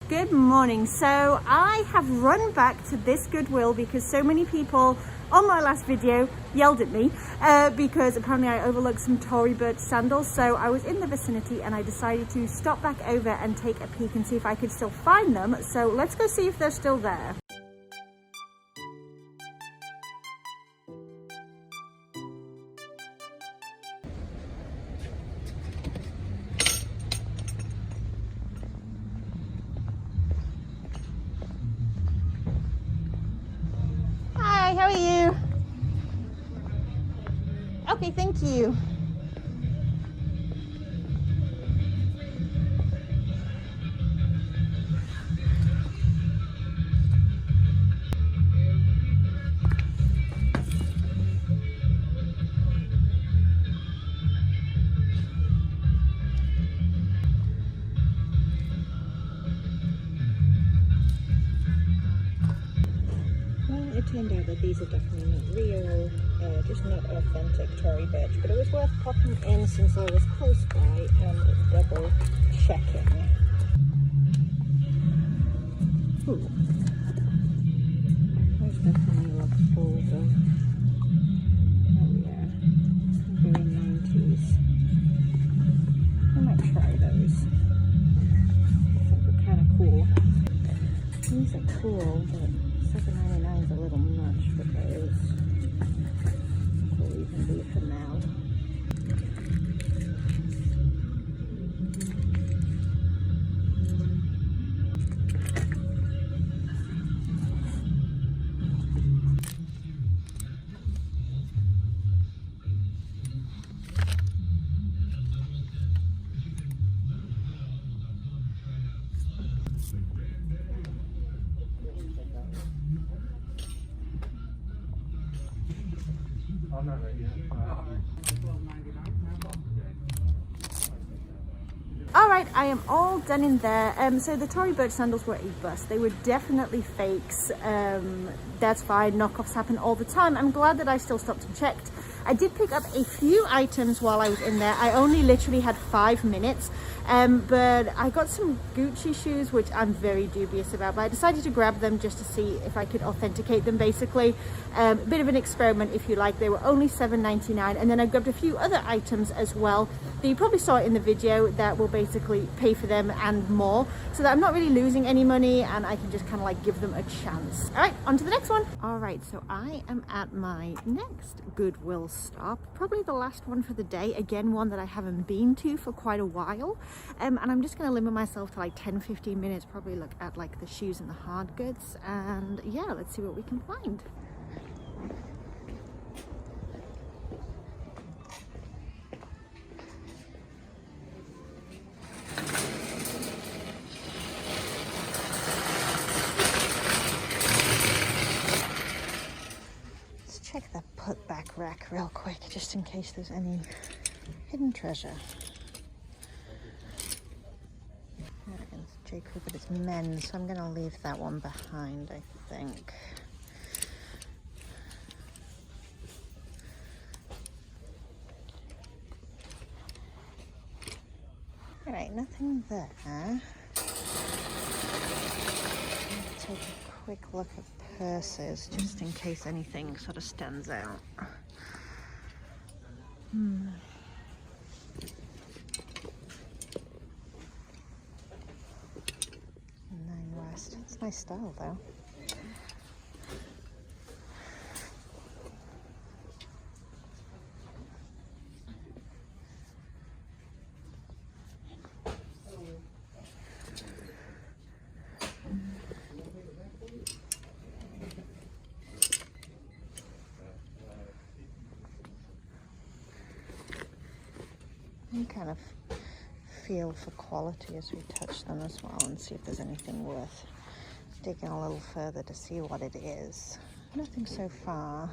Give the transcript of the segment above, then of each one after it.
Good morning. So I have run back to this Goodwill because so many people on my last video yelled at me because apparently I overlooked some Tory BURCH sandals. So I was in the vicinity and I decided to stop back over and take a peek and see if I could still find them. So let's go see if they're still there. Hi, how are you? Okay, thank you. It turned out that these are definitely not real, just not authentic Tory BURCH, but it was worth popping in since I was close by and double checking. Ooh. Those definitely look full though. Oh yeah, very 90s. I might try those. I think they're kind of cool. These are cool, but $7.99 is a little much for those. We'll leave them be for now. Alright, I am all done in there. So the Tory BURCH sandals were a bust. They were definitely fakes. That's fine, knockoffs happen all the time. I'm glad that I still stopped and checked. I did pick up a few items while I was in there. I only literally had 5 minutes, but I got some Gucci shoes, which I'm very dubious about, but I decided to grab them just to see if I could authenticate them, basically. A bit of an experiment, if you like. They were only $7.99, and then I grabbed a few other items as well that you probably saw in the video that will basically pay for them and more, so that I'm not really losing any money and I can just kind of like give them a chance. All right, on to the next one. All right, so I am at my next Goodwill stop, probably the last one for the day, again one that I haven't been to for quite a while, and I'm just going to limit myself to like 10-15 minutes, probably look at like the shoes and the hard goods, and yeah, let's see what we can find. Check the put back rack real quick just in case there's any hidden treasure. J. Crew, but it's men's, so I'm going to leave that one behind, I think. Alright, nothing there. Take a quick look at purses just in case anything sort of stands out. Nine West. It's nice style though. And kind of feel for quality as we touch them as well and see if there's anything worth digging a little further to see what it is. Nothing so far.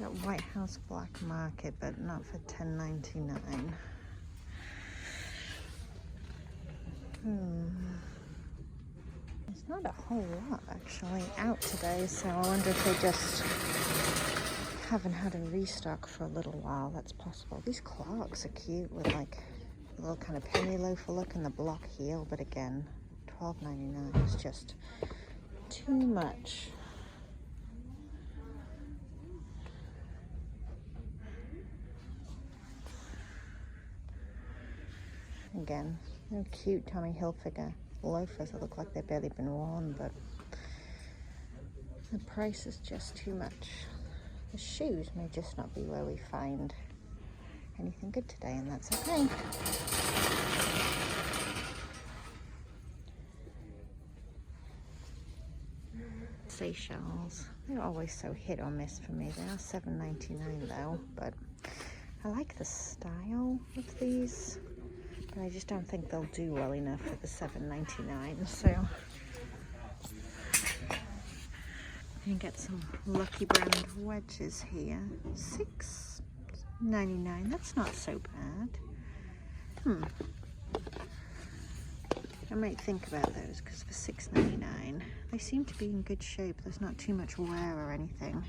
got White House Black Market, but not for $10.99. There's not a whole lot actually out today, so I wonder if they just haven't had a restock for a little while. That's possible. These clogs are cute with like a little kind of penny loafer look and the block heel, but again, $12.99 is just too much. Again, they're cute Tommy Hilfiger loafers that look like they've barely been worn, but the price is just too much. The shoes may just not be where we find anything good today, and that's okay. Seychelles, they're always so hit or miss for me. They are $7.99 though, but I like the style of these, but I just don't think they'll do well enough for the $7.99. So you can get some Lucky Brand wedges here, $6.99. That's not so bad. I might think about those because for $6.99 they seem to be in good shape. There's not too much wear or anything.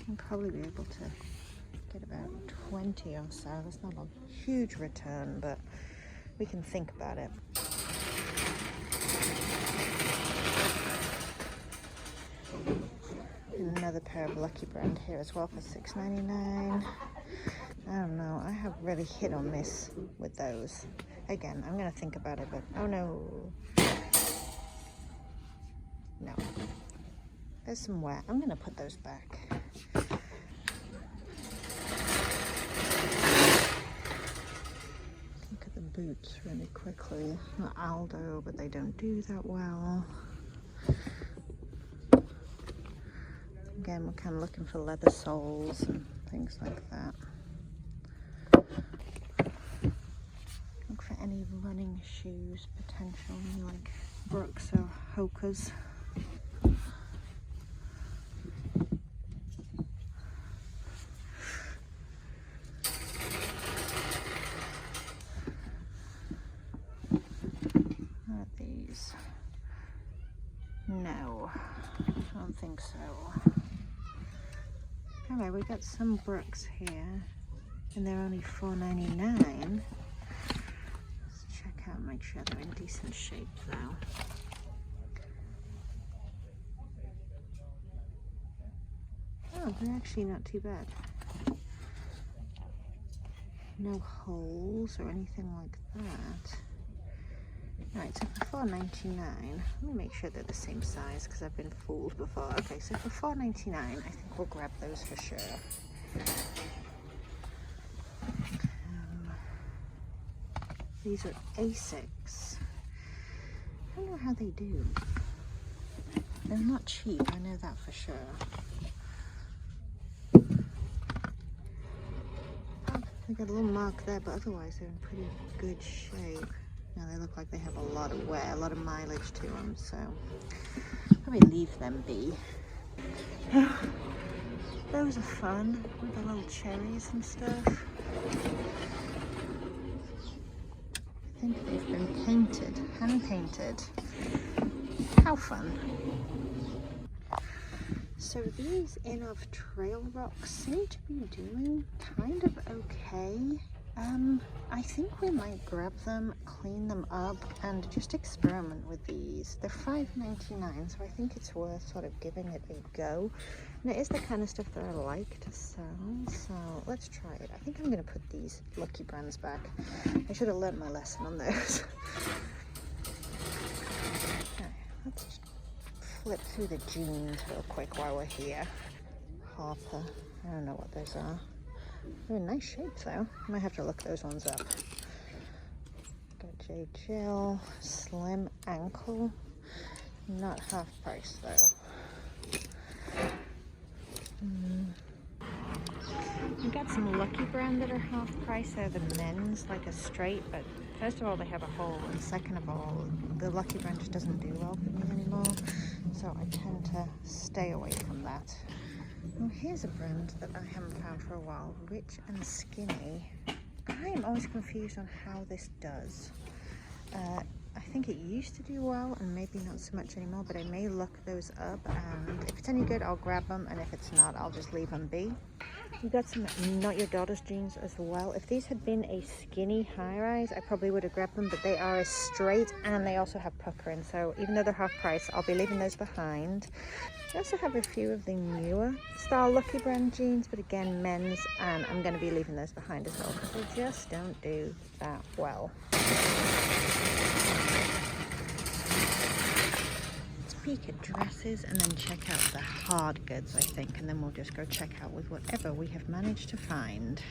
I'll probably be able to get about 20 or so. That's not a huge return, but we can think about it. Another pair of Lucky Brand here as well for $6.99. I don't know, I have really hit or miss with those. Again, I'm gonna think about it, but oh no. No. There's some wear. I'm gonna put those back. Look at the boots really quickly. Not Aldo, but they don't do that well. Again, we're kind of looking for leather soles and things like that. Look for any running shoes, potentially, like Brooks or Hoka's. What are these? No, I don't think so. Alright, we got some Brooks here, and they're only $4.99. Let's check out, make sure they're in decent shape though. Oh, they're actually not too bad. No holes or anything like that. Alright, so for $4.99, let me make sure they're the same size because I've been fooled before. Okay, so for $4.99, I think we'll grab those for sure. These are Asics. I don't know how they do. They're not cheap, I know that for sure. Oh, they got a little mark there, but otherwise they're in pretty good shape. Now they look like they have a lot of wear, a lot of mileage to them, so probably leave them be. Those are fun with the little cherries and stuff. I think they've been painted, hand painted. How fun. So these In of Trail Rocks seem to be doing kind of okay. I think we might grab them, clean them up, and just experiment with these. They're $5.99, so I think it's worth sort of giving it a go. And it is the kind of stuff that I like to sell, so let's try it. I think I'm going to put these Lucky Brands back. I should have learnt my lesson on those. Okay, let's just flip through the jeans real quick while we're here. Harper, I don't know what those are. They're in nice shape though. I might have to look those ones up. Got J. Jill, slim ankle. Not half price though. We got some Lucky Brand that are half price. They're the men's, like a straight, but first of all they have a hole, and second of all the Lucky Brand just doesn't do well for me anymore, so I tend to stay away from that. Well, here's a brand that I haven't found for a while, Rich and Skinny. I am always confused on how this does. I think it used to do well and maybe not so much anymore, but I may look those up, and if it's any good I'll grab them, and if it's not I'll just leave them be. We got some Not Your Daughter's jeans as well. If these had been a skinny high-rise I probably would have grabbed them, but they are a straight and they also have puckering, so even though they're half price I'll be leaving those behind. We also have a few of the newer style Lucky brand jeans, but again men's, and I'm going to be leaving those behind as well because they just don't do that well. Let's peek at dresses and then check out the hard goods, I think, and then we'll just go check out with whatever we have managed to find.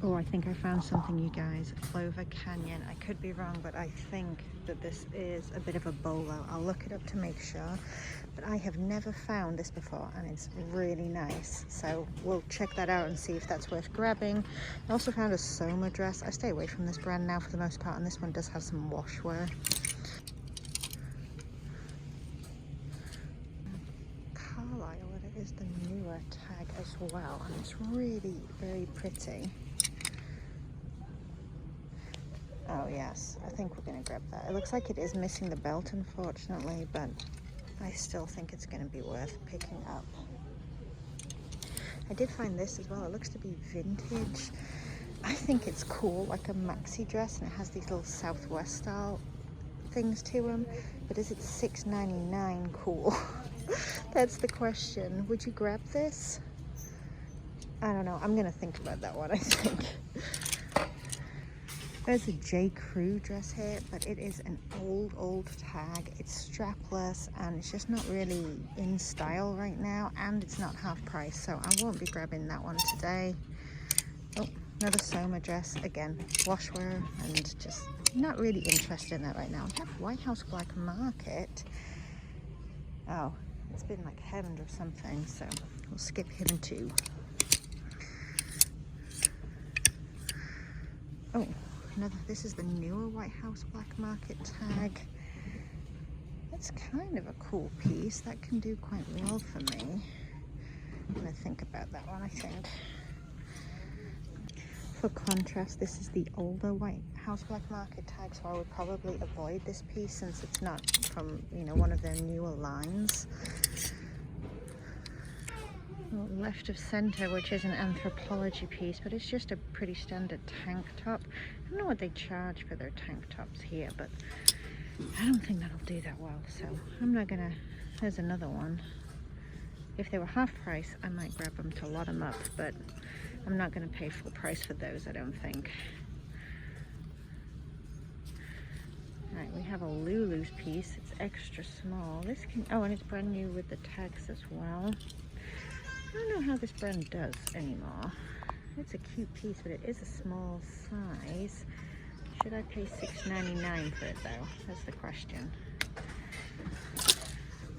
Oh, I think I found something, you guys. Clover Canyon. I could be wrong, but I think that this is a bit of a bolo. I'll look it up to make sure. But I have never found this before, and it's really nice. So we'll check that out and see if that's worth grabbing. I also found a Soma Dress. I stay away from this brand now for the most part, and this one does have some washwear. Carlisle, it is the newer tag as well, and it's really very pretty. Oh yes, I think we're going to grab that. It looks like it is missing the belt, unfortunately, but I still think it's going to be worth picking up. I did find this as well. It looks to be vintage. I think it's cool, like a maxi dress, and it has these little Southwest style things to them. But is it $6.99 cool? That's the question. Would you grab this? I don't know. I'm going to think about that one, I think. There's a J. Crew dress here, but it is an old tag. It's strapless and it's just not really in style right now, and it's not half price, so I won't be grabbing that one today. Oh, another Soma dress. Again, washwear, and just not really interested in that right now. We have White House Black Market. Oh, it's been like hemmed or something, so we'll skip him too. Oh, this is the newer White House Black Market tag. It's kind of a cool piece. That can do quite well for me. I'm going to think about that one, I think. For contrast, this is the older White House Black Market tag, so I would probably avoid this piece since it's not from, you know, one of their newer lines. Left of center, which is an Anthropology piece, but it's just a pretty standard tank top. I don't know what they charge for their tank tops here, but I don't think that'll do that well, so I'm not gonna. There's another one. If they were half price I might grab them to lot them up, but I'm not gonna pay full price for those, I don't think. Alright, we have a Lulu's piece. It's extra small. This can, oh, and it's brand new with the tags as well. I don't know how this brand does anymore. It's a cute piece, but it is a small size. Should I pay $6.99 for it though? That's the question.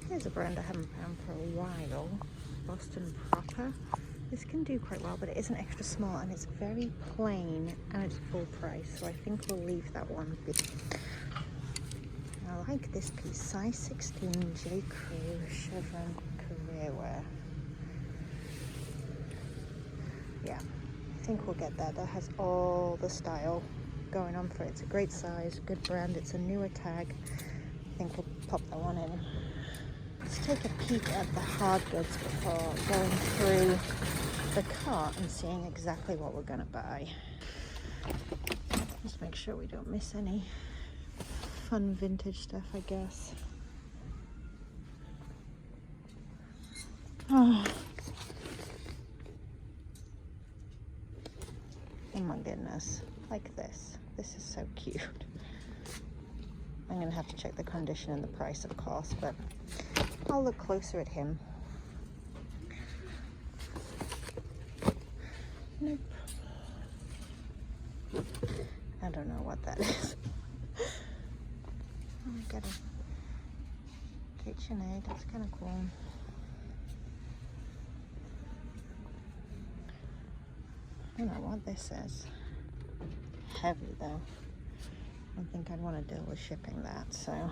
Here's a brand I haven't found for a while. Boston Proper. This can do quite well, but it is an extra small and it's very plain and it's full price, so I think we'll leave that one be. I like this piece. Size 16 J. Crew Chevron career wear. Yeah, I think we'll get that. That has all the style going on for it. It's a great size, good brand. It's a newer tag. I think we'll pop that one in. Let's take a peek at the hard goods before going through the cart and seeing exactly what we're gonna buy. Just make sure we don't miss any fun vintage stuff, I guess. Oh. Oh my goodness, like this. This is so cute. I'm gonna have to check the condition and the price, of course, but I'll look closer at him. Nope. I don't know what that is. Oh, I got a KitchenAid, that's kind of cool. I don't know what this is. Heavy though. I don't think I'd want to deal with shipping that, so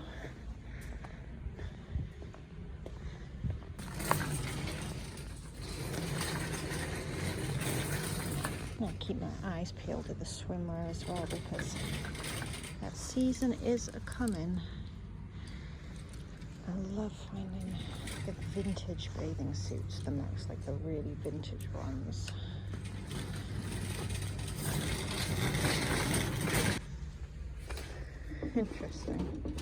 keep my eyes peeled at the swimwear as well, because that season is a-coming. I love finding the vintage bathing suits the most, like the really vintage ones. Interesting.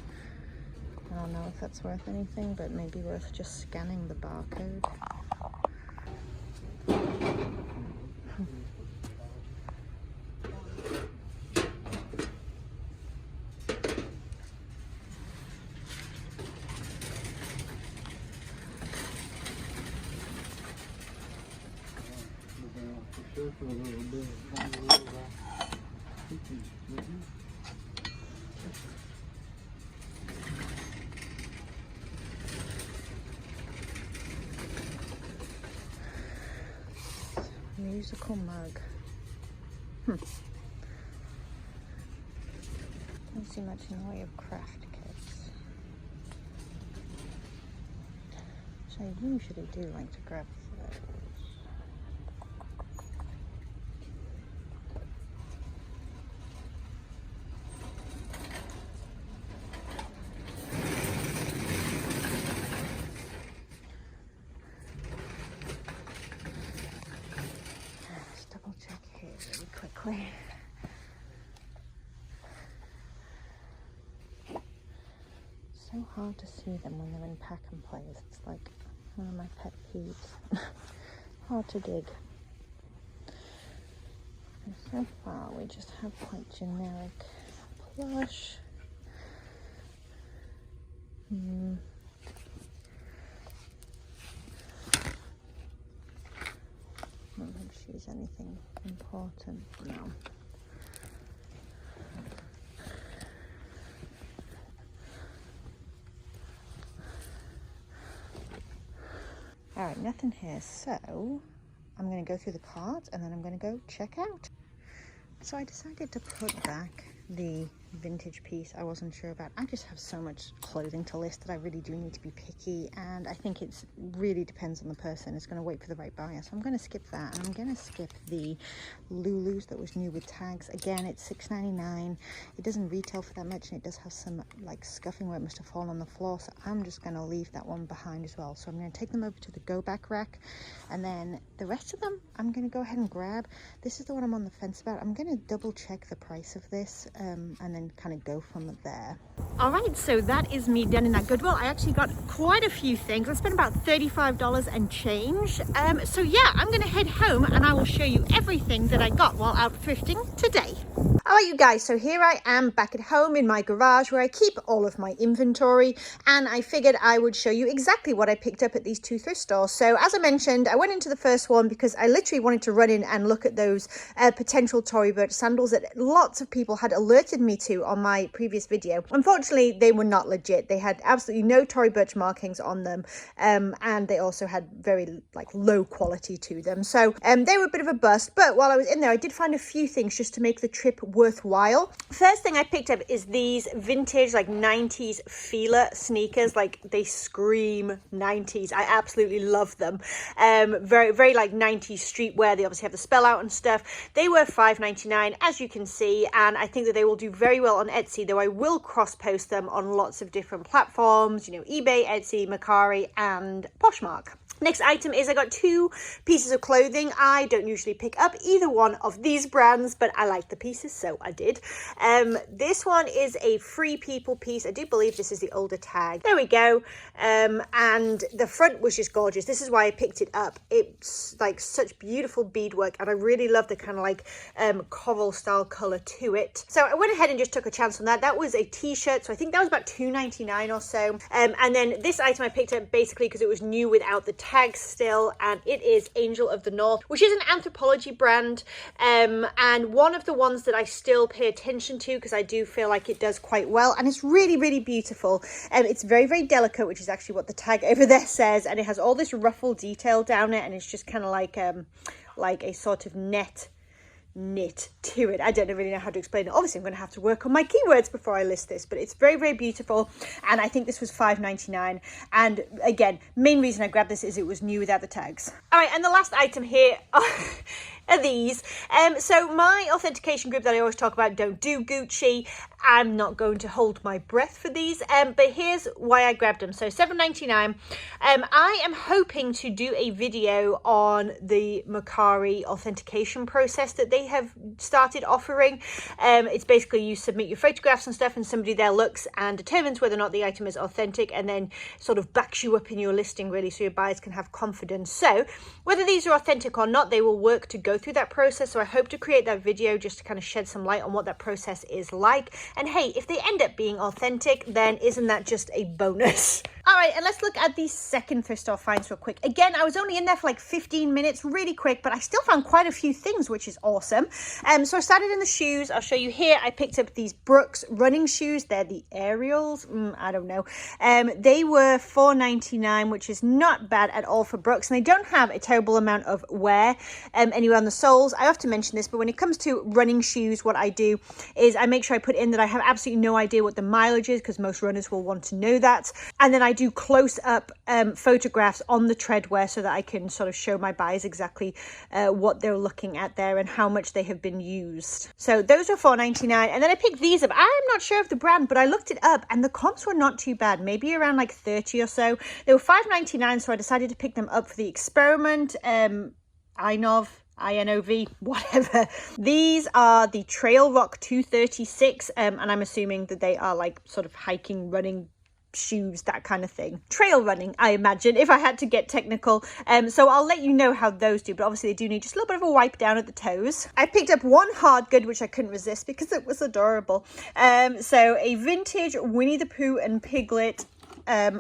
I don't know if that's worth anything, but maybe worth just scanning the barcode. Musical mug. Don't see much in the way of craft kits. So I usually do like to grab those. So hard to see them when they're in pack and place. It's like one of my pet peeves. Hard to dig. And so far we just have quite generic plush. I don't think she's anything important. No. All right, nothing here. So I'm going to go through the carts and then I'm going to go check out. So I decided to put back the vintage piece I wasn't sure about. I just have so much clothing to list that I really do need to be picky, and I think it's really depends on the person. It's going to wait for the right buyer, so I'm going to skip that, and I'm going to skip the Lulus that was new with tags. Again, it's $6.99. It doesn't retail for that much, and it does have some like scuffing where it must have fallen on the floor, so I'm just going to leave that one behind as well. So I'm going to take them over to the go back rack, and then the rest of them I'm going to go ahead and grab. This is the one I'm on the fence about. I'm going to double check the price of this and then kind of go from there. All right, so that is me done in that Goodwill. I actually got quite a few things. I spent about $35 and change. So yeah, I'm gonna head home and I will show you everything that I got while out thrifting today. All right, you guys, so here I am back at home in my garage where I keep all of my inventory, and I figured I would show you exactly what I picked up at these two thrift stores. So as I mentioned, I went into the first one because I literally wanted to run in and look at those potential Tory Burch sandals that lots of people had alerted me to on my previous video. Unfortunately, they were not legit. They had absolutely no Tory Burch markings on them, and they also had very low quality to them. So they were a bit of a bust, but while I was in there, I did find a few things just to make the trip worthwhile. First thing I picked up is these vintage 90s feeler sneakers. They scream 90s. I absolutely love them. Very 90s streetwear. They obviously have the spell out and stuff. They were $5.99 as you can see, and I think that they will do very well on Etsy, though I will cross post them on lots of different platforms, eBay, Etsy, Mercari and Poshmark. Next item is I got two pieces of clothing. I don't usually pick up either one of these brands, but I like the pieces, so I did. This one is a Free People piece. I do believe this is the older tag. There we go. And the front was just gorgeous. This is why I picked it up. It's such beautiful beadwork, and I really love the kind of coral style color to it. So I went ahead and just took a chance on that. That was a t-shirt, so I think that was about $2.99 or so. And then this item I picked up basically because it was new without the tag still, and it is Angel of the North, which is an anthropology brand, and one of the ones that I still pay attention to because I do feel like it does quite well, and it's really beautiful. It's very delicate, which is actually what the tag over there says, and it has all this ruffle detail down it, and it's just kind of like a sort of knit to it. I don't really know how to explain it. Obviously I'm going to have to work on my keywords before I list this, but it's very beautiful, and I think this was $5.99. And again, main reason I grabbed this is it was new without the tags. All right, and the last item here are these. So my authentication group that I always talk about don't do Gucci. I'm not going to hold my breath for these, but here's why I grabbed them. So $7.99. I am hoping to do a video on the Mercari authentication process that they have started offering. It's basically you submit your photographs and stuff, and somebody there looks and determines whether or not the item is authentic, and then sort of backs you up in your listing, really, so your buyers can have confidence. So whether these are authentic or not, they will work to go through that process. So I hope to create that video just to kind of shed some light on what that process is like. And hey, if they end up being authentic, then isn't that just a bonus? All right, and let's look at the second thrift store finds real quick. Again, I was only in there for like 15 minutes, really quick, but I still found quite a few things, which is awesome. So I started in the shoes. I'll show you here. I picked up these Brooks running shoes. They're the Aerials. I don't know. They were $4.99, which is not bad at all for Brooks, and they don't have a terrible amount of wear anywhere on the soles. I often mention this, but when it comes to running shoes, what I do is I make sure I put in that I have absolutely no idea what the mileage is, because most runners will want to know that. And then I do close-up photographs on the treadwear so that I can sort of show my buyers exactly what they're looking at there and how much they have been used. So those were $4.99, and then I picked these up. I'm not sure of the brand, but I looked it up and the comps were not too bad, maybe around like 30 or so. They were $5.99, so I decided to pick them up for the experiment. INOV, whatever. These are the Trail Rock 236, and I'm assuming that they are like sort of hiking, running shoes, that kind of thing. Trail running, I imagine, if I had to get technical. So I'll let you know how those do, but obviously they do need just a little bit of a wipe down at the toes. I picked up one hard good, which I couldn't resist because it was adorable. So a vintage Winnie the Pooh and Piglet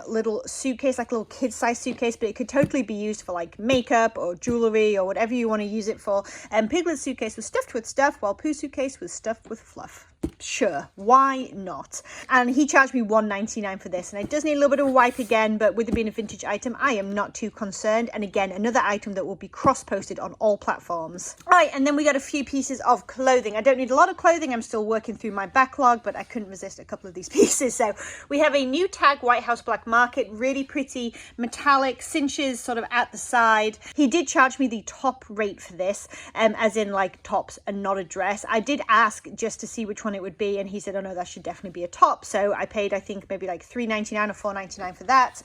little suitcase, like a little kid-size suitcase, but it could totally be used for like makeup or jewelry or whatever you want to use it for. Piglet suitcase was stuffed with stuff, while Pooh suitcase was stuffed with fluff. Sure, why not? And he charged me $1.99 for this, and it does need a little bit of a wipe again, but with it being a vintage item, I am not too concerned. And again, another item that will be cross-posted on all platforms. All right, and then we got a few pieces of clothing. I don't need a lot of clothing. I'm still working through my backlog, but I couldn't resist a couple of these pieces. So we have a new tag White House Black Market, really pretty metallic cinches sort of at the side. He did charge me the top rate for this, as in like tops and not a dress. I did ask just to see which one it would be, and he said, oh no, that should definitely be a top. So I paid, I think, maybe like $3.99 or $4.99 for that.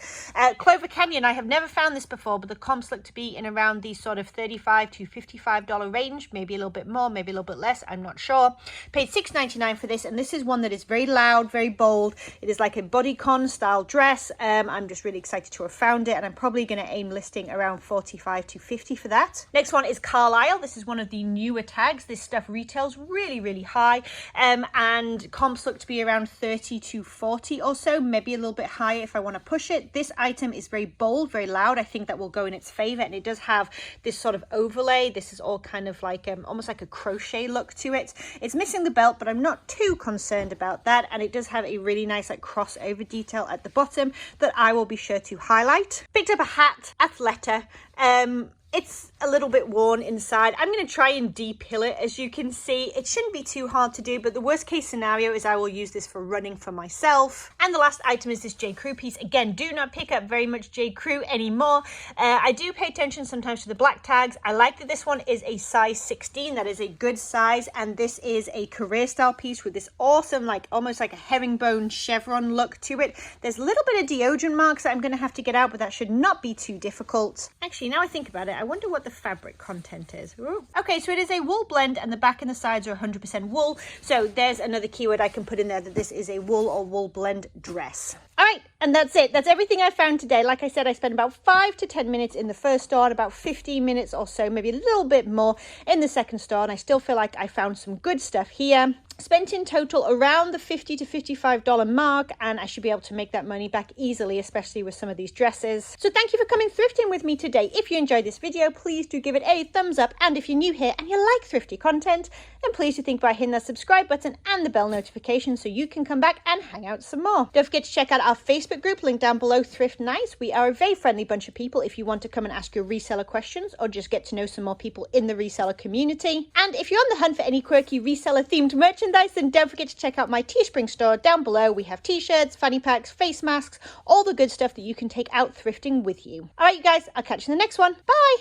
Clover Canyon, I have never found this before, but the comps look to be in around the sort of $35 to $55 range, maybe a little bit more, maybe a little bit less, I'm not sure. Paid $6.99 for this, and this is one that is very loud, very bold. It is like a bodycon style dress. I'm just really excited to have found it, and I'm probably going to aim listing around $45 to $50 for that. Next one is Carlisle. This is one of the newer tags. This stuff retails really, really high, and comps look to be around 30 to 40 or so, maybe a little bit higher if I want to push it. This item is very bold, very loud. I think that will go in its favor, and it does have this sort of overlay. This is all kind of like almost like a crochet look to it. It's missing the belt, but I'm not too concerned about that, and it does have a really nice like crossover detail at the bottom that I will be sure to highlight. Picked up a hat, Athleta. It's a little bit worn inside. I'm going to try and de-pill it. As you can see, it shouldn't be too hard to do, but the worst case scenario is I will use this for running for myself. And the last item is this J. Crew piece. Again, do not pick up very much J. Crew anymore. I do pay attention sometimes to the black tags. I like that this one is a size 16. That is a good size, and this is a career style piece with this awesome, like almost like a herringbone chevron look to it. There's a little bit of deodorant marks that I'm going to have to get out, but that should not be too difficult. Actually, now I think about it, I wonder what the fabric content is. Ooh. Okay, so it is a wool blend, and the back and the sides are 100% wool. So there's another keyword I can put in there, that this is a wool or wool blend dress. All right, and that's it. That's everything I found today. Like I said, I spent about 5 to 10 minutes in the first store and about 15 minutes or so, maybe a little bit more in the second store, and I still feel like I found some good stuff here. Spent in total around the $50 to $55 mark, and I should be able to make that money back easily, especially with some of these dresses. So thank you for coming thrifting with me today. If you enjoyed this video, please do give it a thumbs up, and if you're new here and you like thrifty content, then please do think about hitting that subscribe button and the bell notification so you can come back and hang out some more. Don't forget to check out our Facebook group, link down below, Thrift Nice. We are a very friendly bunch of people if you want to come and ask your reseller questions or just get to know some more people in the reseller community. And if you're on the hunt for any quirky reseller themed merchandise, then don't forget to check out my Teespring store down below. We have t-shirts, fanny packs, face masks, all the good stuff that you can take out thrifting with you. All right, you guys, I'll catch you in the next one. Bye.